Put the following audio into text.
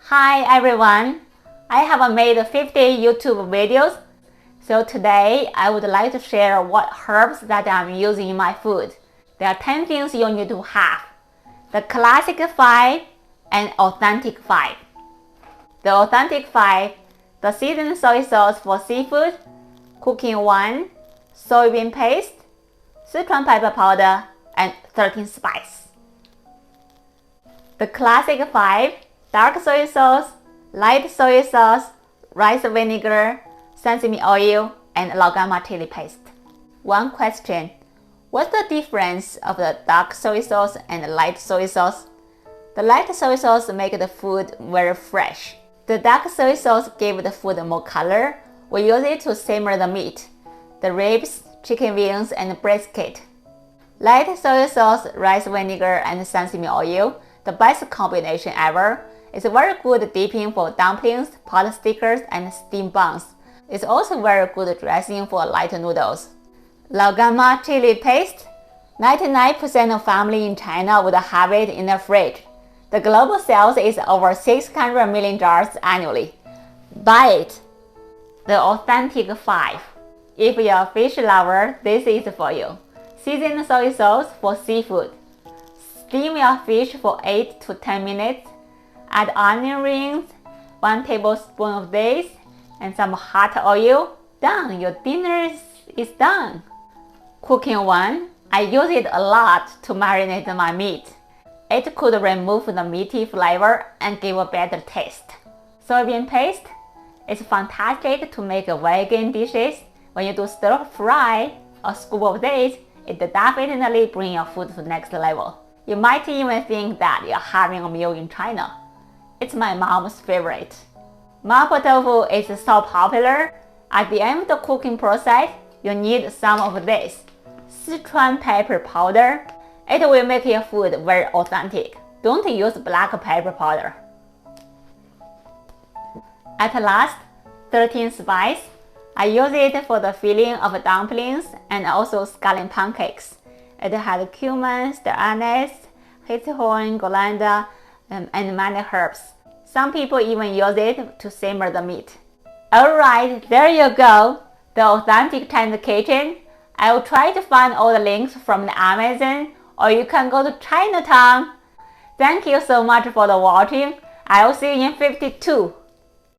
Hi everyone! I have made 50 YouTube videos, so today I would like to share what herbs that I'm using in my food. There are 10 things you need to have. The classic 5 and authentic 5. The authentic 5, the seasoned soy sauce for seafood, cooking wine, soybean paste, Sichuan pepper powder, and 13 spice. The classic 5, dark soy sauce, light soy sauce, rice vinegar, sesame oil, and Laoganma chili paste. One question: what's the difference of the dark soy sauce and light soy sauce? The light soy sauce makes the food very fresh. The dark soy sauce gives the food more color. We use it to simmer the meat, the ribs, chicken wings, and brisket. Light soy sauce, rice vinegar, and sesame oil, the best combination ever. It's very good dipping for dumplings, pot stickers, and steamed buns. It's also very good dressing for light noodles. Laoganma chili paste. 99% of families in China would have it in their fridge. The global sales is over 600 million jars annually. Buy it. The authentic 5. If you're a fish lover, this is for you. Seasoned soy sauce for seafood. Steam your fish for 8 to 10 minutes. Add onion rings, 1 tablespoon of this, and some hot oil. Done! Your dinner is done. Cooking wine. I use it a lot to marinate my meat. It could remove the meaty flavor and give a better taste. Soybean paste. It's fantastic to make vegan dishes. When you do stir fry, a scoop of this, it definitely brings your food to the next level. You might even think that you're having a meal in China. It's my mom's favorite. Mapo tofu is so popular. At the end of the cooking process, you need some of this Sichuan pepper powder. It will make your food very authentic. Don't use black pepper powder. At last, 13 spice. I use it for the filling of dumplings and also scallion pancakes. It has cumin, star anise, horn, coriander, and many herbs. Some people even use it to simmer the meat. Alright, there you go, the authentic Chinese kitchen. I will try to find all the links from the Amazon, or you can go to Chinatown. Thank you so much for the watching. I will see you in 52.